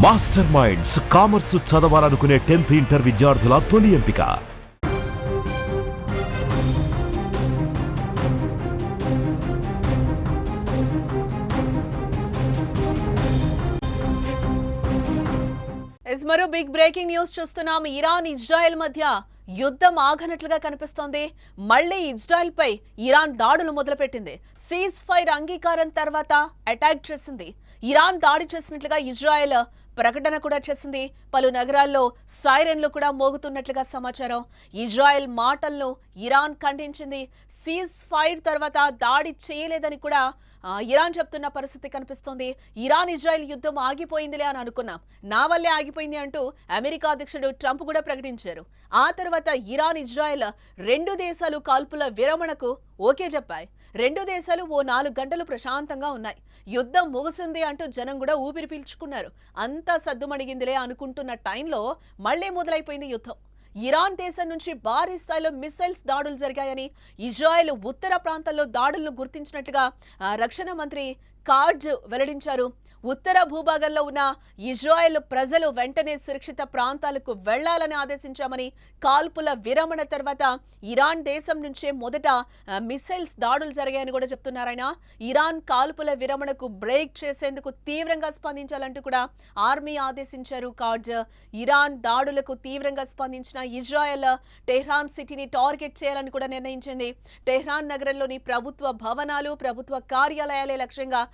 Master minds commerce చదవాలనుకునే 10th inter విద్యార్థుల తొలి ఎంపిక. మరో బిగ్ బ్రేకింగ్ న్యూస్ చూస్తున్నాం. ఇరాన్ ఇజ్రాయెల్ మధ్య యుద్ధం ఆగనట్లుగా కనిపిస్తోంది. మళ్లీ ఇజ్రాయెల్ పై ఇరాన్ దాడులు మొదలుపెట్టింది. సీజ్ ఫైర్ అంగీకారం తర్వాత అటాక్ చేసింది. ఇరాన్ దాడి చేసినట్లుగా ఇజ్రాయెల్ ప్రకటన కూడా చేసింది. పలు నగరాల్లో సైరన్లు కూడా మోగుతున్నట్లుగా సమాచారం. ఇజ్రాయెల్ మాటలను ఇరాన్ ఖండించింది. సీజ్ ఫైర్ తర్వాత దాడి చేయలేదని కూడా ఇరాన్ చెప్తున్న పరిస్థితి కనిపిస్తోంది. ఇరాన్ ఇజ్రాయెల్ యుద్ధం ఆగిపోయిందిలే అని అనుకున్నాం, నా వల్లే ఆగిపోయింది అంటూ అమెరికా అధ్యక్షుడు ట్రంప్ కూడా ప్రకటించారు. ఆ తర్వాత ఇరాన్ ఇజ్రాయెల్ రెండు దేశాలు కాల్పుల విరమణకు ఓకే చెప్పాయి. రెండు దేశాలు ఓ 4 గంటలు ప్రశాంతంగా ఉన్నాయి. యుద్ధం ముగిసింది అంటూ జనం కూడా ఊపిరి పీల్చుకున్నారు. అంతా సద్దుమణిగిందిలే అనుకుంటున్న టైంలో మళ్లీ మొదలైపోయింది యుద్ధం. ఇరాన్ దేశం నుంచి భారీ స్థాయిలో మిసైల్స్ దాడులు జరిగాయని, ఇజ్రాయెల్ ఉత్తర ప్రాంతాల్లో దాడులను గుర్తించినట్లుగా రక్షణ మంత్రి కార్జ్ వెల్లడించారు. ఉత్తర భూభాగంలో ఉన్న ఇజ్రాయెల్ ప్రజలు వెంటనే సురక్షిత ప్రాంతాలకు వెళ్లాలని ఆదేశించామని, కాల్పుల విరమణ తర్వాత ఇరాన్ దేశం నుంచే మొదట మిసైల్స్ దాడులు జరిగాయని కూడా చెప్తున్నారాయన. ఇరాన్ కాల్పుల విరమణకు బ్రేక్ చేసేందుకు తీవ్రంగా స్పందించాలంటూ కూడా ఆర్మీ ఆదేశించారు కార్జ్. ఇరాన్ దాడులకు తీవ్రంగా స్పందించిన ఇజ్రాయెల్ టెహ్రాన్ సిటీని టార్గెట్ చేయాలని కూడా నిర్ణయించింది. టెహ్రాన్ నగరంలోని ప్రభుత్వ భవనాలు, ప్రభుత్వ కార్యాలయాలే లక్ష్యంగా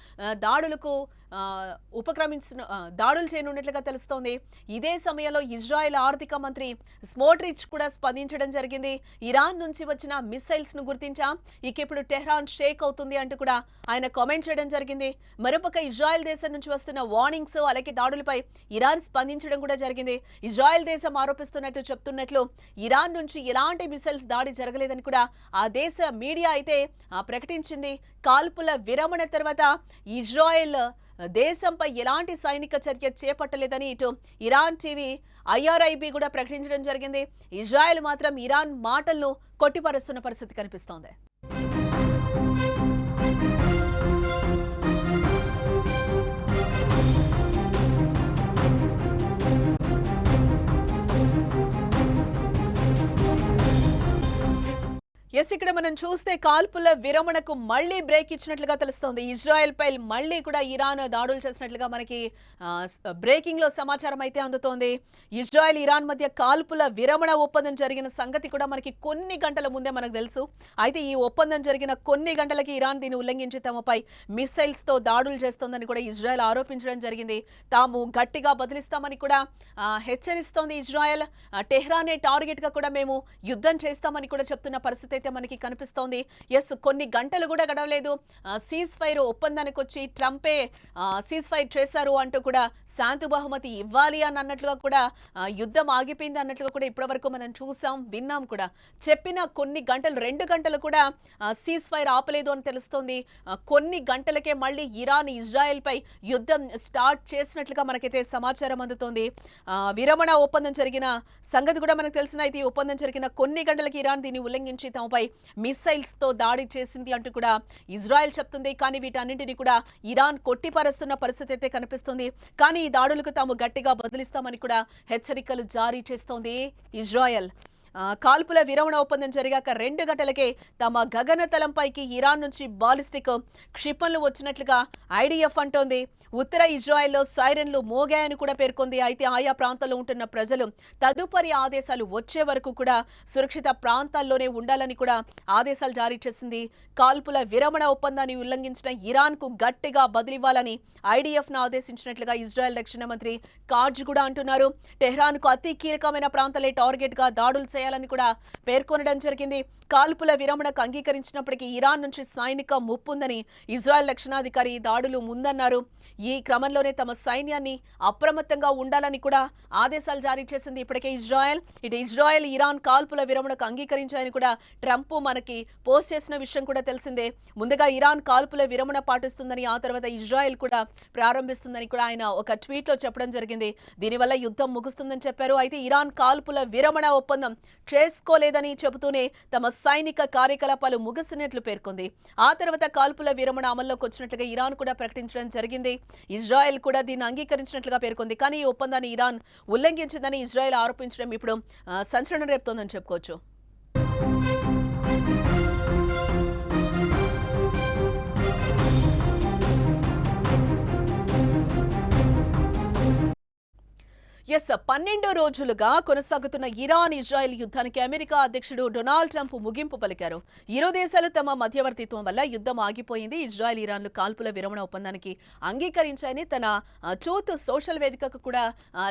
దాడులు చేయనున్నట్లుగా తెలుస్తోంది. ఇదే సమయంలో ఇజ్రాయెల్ ఆర్థిక మంత్రి స్మోట్రిచ్ కూడా స్పందించడం జరిగింది. ఇరాన్ నుంచి వచ్చిన మిసైల్స్ ను గుర్తించాం, ఇక ఇప్పుడు టెహ్రాన్ షేక్ అవుతుంది అంటూ కూడా ఆయన కామెంట్ చేయడం జరిగింది. మరోపక్క ఇజ్రాయెల్ దేశం నుంచి వస్తున్న వార్నింగ్స్, అలాగే దాడులపై ఇరాన్ స్పందించడం కూడా జరిగింది. ఇజ్రాయెల్ దేశం ఆరోపిస్తున్నట్టు చెప్తున్నట్లు ఇరాన్ నుంచి ఎలాంటి మిసైల్స్ దాడి జరగలేదని కూడా ఆ దేశ మీడియా అయితే ప్రకటించింది. కాల్పుల విరమణ తర్వాత ఇజ్రాయెల్ దేశంపై ఎలాంటి సైనిక చర్య చేపట్టలేదని ఇటు ఇరాన్ టీవీ IRIB కూడా ప్రకటించడం జరిగింది. ఇజ్రాయెల్ మాత్రం ఇరాన్ మాటలను కొట్టిపరుస్తున్న పరిస్థితి కనిపిస్తోంది. ఇక్కడ మనం చూస్తే కాల్పుల విరమణకు మళ్లీ బ్రేక్ ఇచ్చినట్లుగా తెలుస్తోంది. ఇజ్రాయెల్ పై మళ్లీ కూడా ఇరాన్ దాడులు చేసినట్లుగా మనకి బ్రేకింగ్ లో సమాచారం అయితే అందుతోంది. ఇజ్రాయెల్ ఇరాన్ మధ్య కాల్పుల విరమణ ఒప్పందం జరిగిన సంగతి కూడా మనకి కొన్ని గంటల ముందే మనకు తెలుసు. అయితే ఈ ఒప్పందం జరిగిన కొన్ని గంటలకి ఇరాన్ దీన్ని ఉల్లంఘించి తమపై మిసైల్స్ తో దాడులు చేస్తోందని కూడా ఇజ్రాయెల్ ఆరోపించడం జరిగింది. తాము గట్టిగా బదిలిస్తామని కూడా హెచ్చరిస్తోంది ఇజ్రాయెల్. టెహ్రానే టార్గెట్ గా కూడా మేము యుద్ధం చేస్తామని కూడా చెప్తున్న పరిస్థితి మనకి కనిపిస్తోంది. కొన్ని గంటలు కూడా గడవలేదు సీజ్ ఫైర్ ఒప్పందానికి వచ్చి ట్రంపే సీజ్ ఫైర్ చేశారు అంటూ కూడా శాంతి బహుమతి ఇవ్వాలి అని అన్నట్లుగా కూడా యుద్ధం ఆగిపోయింది అన్నట్లుగా కూడా ఇప్పటివరకు మనం చూసాం, విన్నాం కూడా. చెప్పిన కొన్ని గంటలు 2 గంటలు కూడా సీజ్ ఫైర్ ఆపలేదు అని తెలుస్తోంది. కొన్ని గంటలకే మళ్ళీ ఇరాన్ ఇజ్రాయెల్ పై యుద్ధం స్టార్ట్ చేసినట్లుగా మనకైతే సమాచారం అందుతోంది. విరమణ ఒప్పందం జరిగిన సంగతి కూడా మనకు తెలిసింది. అయితే ఈ ఒప్పందం జరిగిన కొన్ని గంటలకి ఇరాన్ దీన్ని ఉల్లంఘించి తమపై మిసైల్స్ తో దాడి చేసింది అంటూ కూడా ఇజ్రాయెల్ చెప్తుంది. కానీ వీటన్నింటినీ కూడా ఇరాన్ కొట్టిపరుస్తున్న పరిస్థితి అయితే కనిపిస్తుంది. కానీ ఈ దాడులకు తాము గట్టిగా బదులిస్తామని కూడా హెచ్చరికలు జారీ చేస్తోంది ఇజ్రాయెల్. కాల్పుల విరమణ ఒప్పందం జరిగాక 2 గంటలకే తమ గగనతలంపైకి ఇరాన్ నుంచి బాలిస్టిక్ క్షిపణులు వచ్చినట్లుగా IDF అంటోంది. ఉత్తర ఇజ్రాయెల్లో సైరన్లు మోగాయని కూడా పేర్కొంది. అయితే ఆయా ప్రాంతాల్లో ఉంటున్న ప్రజలు తదుపరి ఆదేశాలు వచ్చే వరకు కూడా సురక్షిత ప్రాంతాల్లోనే ఉండాలని కూడా ఆదేశాలు జారీ చేసింది. కాల్పుల విరమణ ఒప్పందాన్ని ఉల్లంఘించిన ఇరాన్ కు గట్టిగా బదిలివ్వాలని IDF ను ఆదేశించినట్లుగా ఇజ్రాయెల్ రక్షణ మంత్రి కార్జ్ కూడా అంటున్నారు. టెహ్రాన్ కు అతి కీలకమైన ప్రాంతాలే టార్గెట్ గా దాడులు చేయాలని కూడా పేర్కొనడం జరిగింది. కాల్పుల విరమణకు అంగీకరించినప్పటికీ ఇరాన్ నుంచి సైనిక ముప్పుందని ఇజ్రాయెల్ రక్షణాధికారి దాడులు ముందన్నారు. ఈ క్రమంలోనే తమ సైన్యాన్ని అప్రమత్తంగా ఉండాలని కూడా ఆదేశాలు జారీ చేసింది ఇప్పటికే ఇజ్రాయెల్. ఇజ్రాయెల్ ఇరాన్ కాల్పుల విరమణకు అంగీకరించాయని కూడా ట్రంప్ మనకి పోస్ట్ చేసిన విషయం కూడా తెలిసిందే. ముందుగా ఇరాన్ కాల్పుల విరమణ పాటిస్తుందని, ఆ తర్వాత ఇజ్రాయెల్ కూడా ప్రారంభిస్తుందని కూడా ఆయన ఒక ట్వీట్ లో చెప్పడం జరిగింది. దీనివల్ల యుద్ధం ముగుస్తుందని చెప్పారు. అయితే ఇరాన్ కాల్పుల విరమణ ఒప్పందం చేసుకోలేదని చెబుతూనే తమ సైనిక కార్యకలాపాలు ముగిసినట్లు పేర్కొంది. ఆ తర్వాత కాల్పుల విరమణ అమల్లోకి వచ్చినట్లుగా ఇరాన్ కూడా ప్రకటించడం జరిగింది. ఇజ్రాయెల్ కూడా దీన్ని అంగీకరించినట్లుగా పేర్కొంది. కానీ ఈ ఒప్పందాన్ని ఇరాన్ ఉల్లంఘించిందని ఇజ్రాయెల్ ఆరోపించడం ఇప్పుడు సంచలనం రేపుతోందని చెప్పుకోవచ్చు. ఎస్ 12 రోజులుగా కొనసాగుతున్న ఇరాన్ ఇజ్రాయెల్ యుద్ధానికి అమెరికా అధ్యక్షుడు డొనాల్డ్ ట్రంప్ ముగింపు పలికారు. ఇరు దేశాలు తమ మధ్యవర్తిత్వం వల్ల యుద్ధం ఆగిపోయింది, ఇజ్రాయెల్ ఇరాన్లు కాల్పుల విరమణ ఒప్పందానికి అంగీకరించాయని తన ట్రూత్ సోషల్ వేదికకు కూడా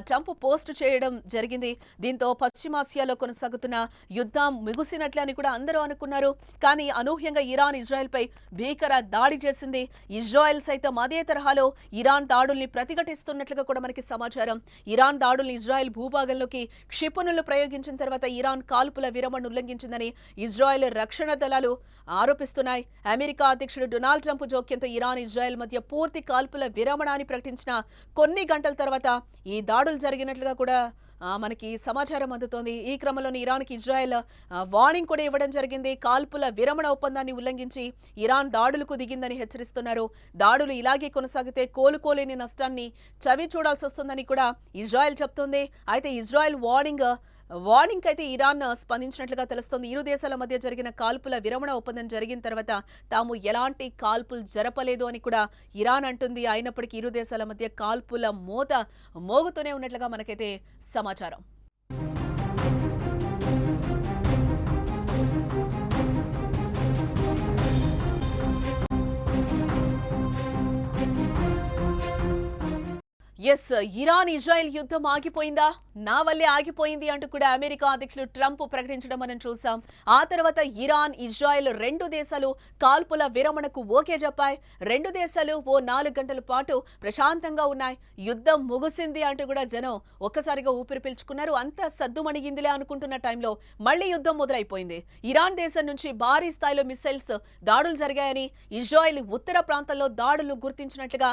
ట్రంప్ పోస్ట్ చేయడం జరిగింది. దీంతో పశ్చిమాసియాలో కొనసాగుతున్న యుద్ధం ముగిసినట్లే అని కూడా అందరూ అనుకున్నారు. కానీ అనూహ్యంగా ఇరాన్ ఇజ్రాయెల్ పై భీకర దాడి చేసింది. ఇజ్రాయెల్ సైతం అదే తరహాలో ఇరాన్ దాడుల్ని ప్రతిఘటిస్తున్నట్లుగా కూడా మనకి సమాచారం. ఇరాన్ దాడుల్ని ఇజ్రాయెల్ భూభాగంలోకి క్షిపణులు ప్రయోగించిన తర్వాత ఇరాన్ కాల్పుల విరమణ ఉల్లంఘించిందని ఇజ్రాయెల్ రక్షణ దళాలు ఆరోపిస్తున్నాయి. అమెరికా అధ్యక్షుడు డొనాల్డ్ ట్రంప్ జోక్యంతో ఇరాన్ ఇజ్రాయెల్ మధ్య పూర్తి కాల్పుల విరమణ అని ప్రకటించిన కొన్ని గంటల తర్వాత ఈ దాడులు జరిగినట్లుగా కూడా మనకి సమాచారం అందుతోంది. ఈ క్రమంలోనే ఇరాన్కి ఇజ్రాయెల్ వార్నింగ్ కూడా ఇవ్వడం జరిగింది. కాల్పుల విరమణ ఒప్పందాన్ని ఉల్లంఘించి ఇరాన్ దాడులకు దిగిందని హెచ్చరిస్తున్నారు. దాడులు ఇలాగే కొనసాగితే కోలుకోలేని నష్టాన్ని చవి చూడాల్సి వస్తుందని కూడా ఇజ్రాయెల్ చెప్తోంది. అయితే ఇజ్రాయెల్ వార్నింగ్ అయితే ఇరాన్ స్పందించినట్లుగా తెలుస్తోంది. ఇరు దేశాల మధ్య జరిగిన కాల్పుల విరమణ ఒప్పందం జరిగిన తర్వాత తాము ఎలాంటి కాల్పులు జరపలేదు అని కూడా ఇరాన్ అంటుంది. అయినప్పటికీ ఇరు దేశాల మధ్య కాల్పుల మోత మోగుతూనే ఉన్నట్లుగా మనకైతే సమాచారం. ఎస్ ఇరాన్ ఇజ్రాయెల్ యుద్ధం ఆగిపోయిందా? నా వల్లే ఆగిపోయింది అంటూ కూడా అమెరికా అధ్యక్షుడు ట్రంప్ ప్రకటించడం మనం చూసాం. ఆ తర్వాత ఇరాన్ ఇజ్రాయెల్ రెండు దేశాలు కాల్పుల విరమణకు ఓకే చెప్పాయి. రెండు దేశాలు ఓ 4 గంటల పాటు ప్రశాంతంగా ఉన్నాయి. యుద్ధం ముగిసింది అంటూ కూడా జనం ఒక్కసారిగా ఊపిరి పీల్చుకున్నారు. అంతా సద్దుమణిగిందిలే అనుకుంటున్న టైంలో మళ్లీ యుద్ధం మొదలైపోయింది. ఇరాన్ దేశం నుంచి భారీ స్థాయిలో మిసైల్స్ దాడులు జరిగాయని ఇజ్రాయెల్ ఉత్తర ప్రాంతంలో దాడులు గుర్తించినట్లుగా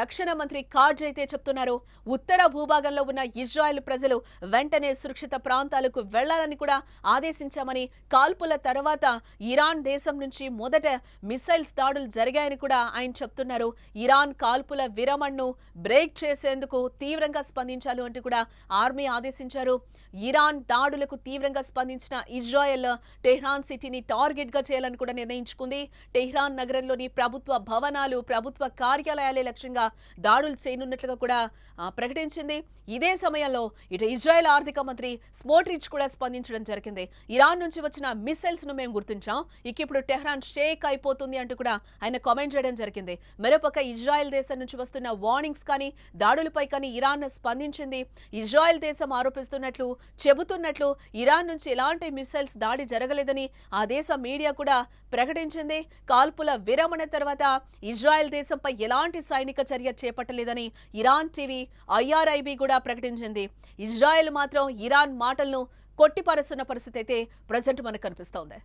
రక్షణ మంత్రి కార్జ్ అయితే చెప్తున్నారు. ఉత్తర భూభాగంలో ఉన్న ఇజ్రాయెల్ ప్రజలు వెంటనే సురక్షిత ప్రాంతాలకు వెళ్లాలని కూడా ఆదేశించామని, కాల్పుల తర్వాత ఇరాన్ దేశం నుంచి మొదట మిసైల్స్ దాడులు జరిగాయని కూడా ఆయన చెప్తున్నారు. ఇరాన్ కాల్పుల విరమణను బ్రేక్ చేసేందుకు తీవ్రంగా స్పందించాలి అంటూ కూడా ఆర్మీ ఆదేశించారు. ఇరాన్ దాడులకు తీవ్రంగా స్పందించిన ఇజ్రాయెల్ టెహ్రాన్ సిటీని టార్గెట్ గా చేయాలని కూడా నిర్ణయించుకుంది. టెహ్రాన్ నగరంలోని ప్రభుత్వ భవనాలు, ప్రభుత్వ కార్యాలయాలే లక్ష్యంగా దాడులు చేయనున్నట్లుగా కూడా ప్రకటించింది. ఇదే సమయంలో ఇటు ఇజ్రాయెల్ ఆర్థిక మంత్రి స్మోట్రిచ్ కూడా స్పందించడం జరిగింది. ఇరాన్ నుంచి వచ్చిన మిసైల్స్ ను మేము గుర్తించాం, ఇప్పుడు టెహ్రాన్ షేక్ అయిపోతుంది అంటూ కూడా ఆయన కామెంట్ చేయడం జరిగింది. మరోపక్క ఇజ్రాయెల్ దేశం నుంచి వస్తున్న వార్నింగ్స్ కానీ దాడులపై కానీ ఇరాన్ స్పందించింది. ఇజ్రాయెల్ దేశం చెబుతున్నట్లు ఇరాన్ నుంచి ఎలాంటి మిసైల్స్ దాడి జరగలేదని ఆ దేశ మీడియా కూడా ప్రకటించింది. కాల్పుల విరమణ తర్వాత ఇజ్రాయెల్ దేశంపై ఎలాంటి సైనిక చర్య చేపట్టలేదని ఇరాన్ టీవీ IRIB కూడా ప్రకటించింది. ఇజ్రాయెల్ మాత్రం ఇరాన్ మాటలను కొట్టిపారేస్తున్న పరిస్థితి అయితే ప్రజెంట్ మనకు కనిపిస్తోంది.